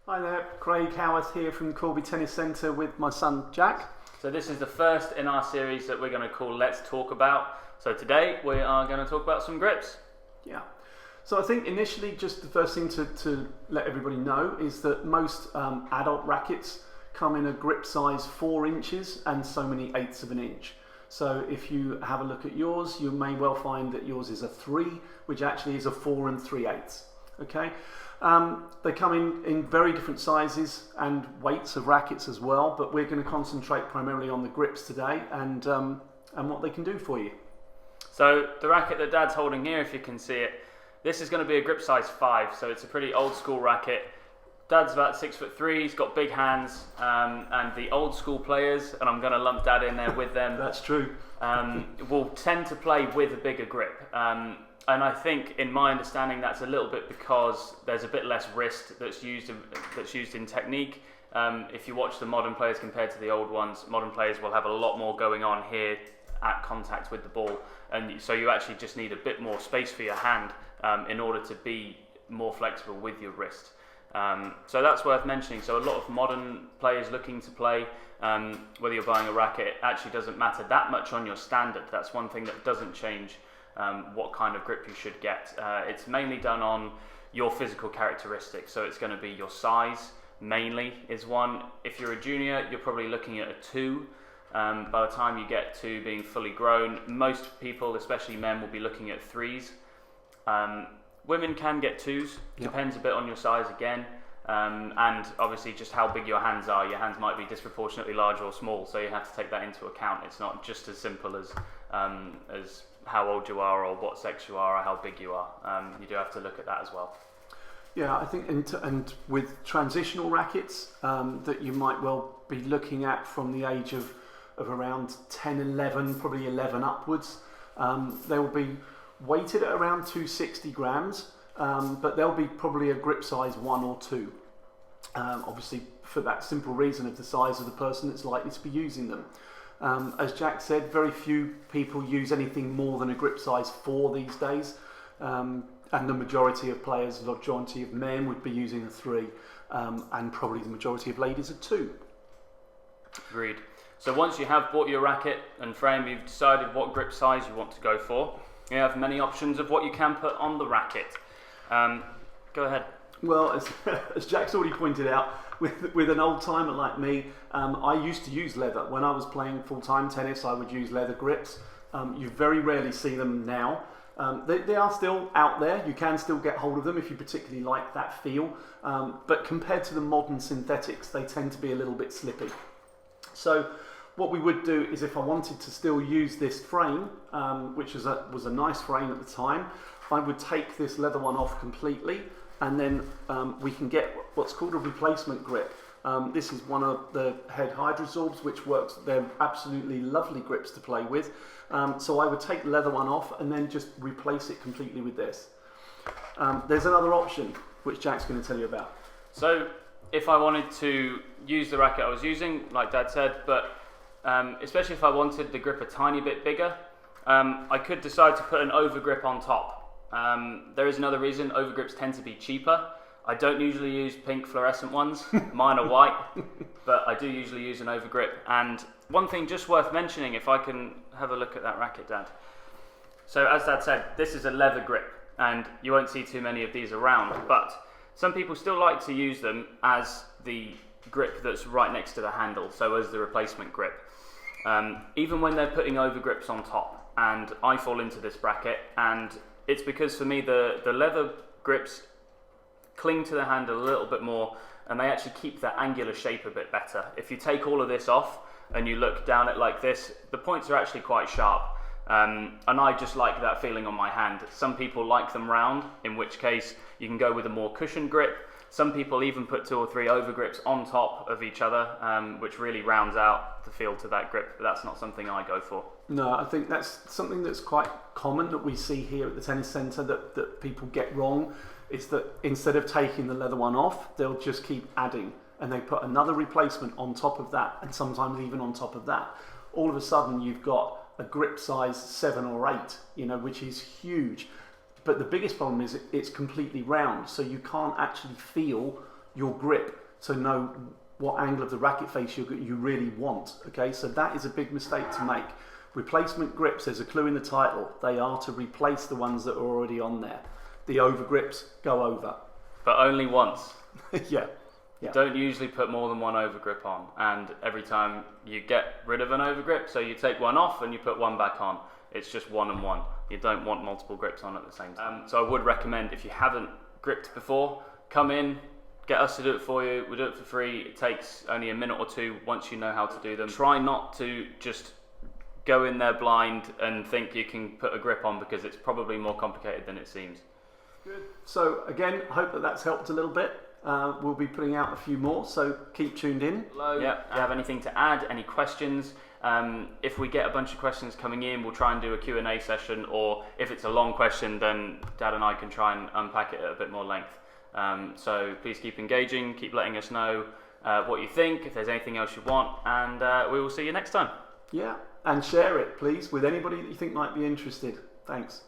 Hi there, Craig Howarth here from Corby Tennis Centre with my son Jack. So this is the first in our series that we're going to call Let's Talk About. So today we are going to talk about some grips. Yeah. So I think initially just the first thing to let everybody know is that most adult rackets come in a grip size 4 inches and so many eighths of an inch. So if you have a look at yours, you may well find that yours is a 3, which actually is a 4 3/8. Okay. They come in very different sizes and weights of rackets as well, but we're going to concentrate primarily on the grips today and what they can do for you. So the racket that Dad's holding here, if you can see it, this is going to be a grip size 5, so it's a pretty old school racket. Dad's about 6'3", he's got big hands, and the old school players, and I'm going to lump Dad in there with them. That's true. Will tend to play with a bigger grip. And I think, in my understanding, that's a little bit because there's a bit less wrist that's used in technique. If you watch the modern players compared to the old ones, modern players will have a lot more going on here at contact with the ball, and so you actually just need a bit more space for your hand in order to be more flexible with your wrist. So that's worth mentioning. So a lot of modern players looking to play, whether you're buying a racket, it actually doesn't matter that much on your standard. That's one thing that doesn't change. What kind of grip you should get. It's mainly done on your physical characteristics, so it's going to be your size mainly is one. If you're a junior, you're probably looking at a 2. By the time you get to being fully grown, most people, especially men, will be looking at 3s. Women can get 2s, depends a bit on your size again, and obviously just how big your hands are. Your hands might be disproportionately large or small, so you have to take that into account. It's not just as simple as how old you are or what sex you are or how big you are. You do have to look at that as well. Yeah, I think, and with transitional rackets that you might well be looking at from the age of around 10, 11, probably 11 upwards, they will be weighted at around 260 grams, but they'll be probably a grip size 1 or 2. Obviously, for that simple reason of the size of the person that's likely to be using them. As Jack said, very few people use anything more than a grip size 4 these days, and the majority of players, the majority of men would be using a 3, and probably the majority of ladies a 2. Agreed. So once you have bought your racket and frame, you've decided what grip size you want to go for. You have many options of what you can put on the racket. Go ahead. Well, as Jack's already pointed out, with an old timer like me, I used to use leather. When I was playing full-time tennis, I would use leather grips. You very rarely see them now. They are still out there. You can still get hold of them if you particularly like that feel. But compared to the modern synthetics, they tend to be a little bit slippy. So what we would do is, if I wanted to still use this frame, which was a nice frame at the time, I would take this leather one off completely, and then we can get what's called a replacement grip. This is one of the head Hydrosorbs, which works. They're absolutely lovely grips to play with. So I would take the leather one off and then just replace it completely with this. There's another option, which Jack's going to tell you about. So if I wanted to use the racket I was using, like Dad said, but especially if I wanted the grip a tiny bit bigger, I could decide to put an overgrip on top. There is another reason. Overgrips tend to be cheaper. I don't usually use pink fluorescent ones. Mine are white, but I do usually use an overgrip. And one thing just worth mentioning, if I can have a look at that racket, Dad. So as Dad said, this is a leather grip, and you won't see too many of these around, but some people still like to use them as the grip that's right next to the handle, so as the replacement grip. Even when they're putting overgrips on top, and I fall into this bracket, and it's because for me the leather grips cling to the handle a little bit more, and they actually keep that angular shape a bit better. If you take all of this off and you look down it like this, the points are actually quite sharp, and I just like that feeling on my hand. Some people like them round, in which case you can go with a more cushioned grip. Some people even put 2 or 3 overgrips on top of each other, which really rounds out the feel to that grip, but that's not something I go for. No, I think that's something that's quite common that we see here at the tennis centre that people get wrong. It's that instead of taking the leather one off, they'll just keep adding, and they put another replacement on top of that, and sometimes even on top of that. All of a sudden you've got a grip size 7 or 8, which is huge. But the biggest problem is it's completely round, so you can't actually feel your grip to know what angle of the racket face you really want. Okay, so that is a big mistake to make. Replacement grips, there's a clue in the title. They are to replace the ones that are already on there. The over grips go over. But only once. Yeah. You don't usually put more than one overgrip on, and every time you get rid of an overgrip, so you take one off and you put one back on, it's just one and one. You don't want multiple grips on at the same time. So I would recommend, if you haven't gripped before, come in, get us to do it for you. We do it for free. It takes only a minute or two once you know how to do them. Try not to just go in there blind and think you can put a grip on, because it's probably more complicated than it seems. Good. So again, hope that that's helped a little bit. We'll be putting out a few more, so keep tuned in. Yeah. Do you have anything to add? Any questions? If we get a bunch of questions coming in, we'll try and do a Q&A session, or if it's a long question, then Dad and I can try and unpack it at a bit more length. So please keep engaging, keep letting us know what you think, if there's anything else you want, and we will see you next time. Yeah, and share it, please, with anybody that you think might be interested. Thanks.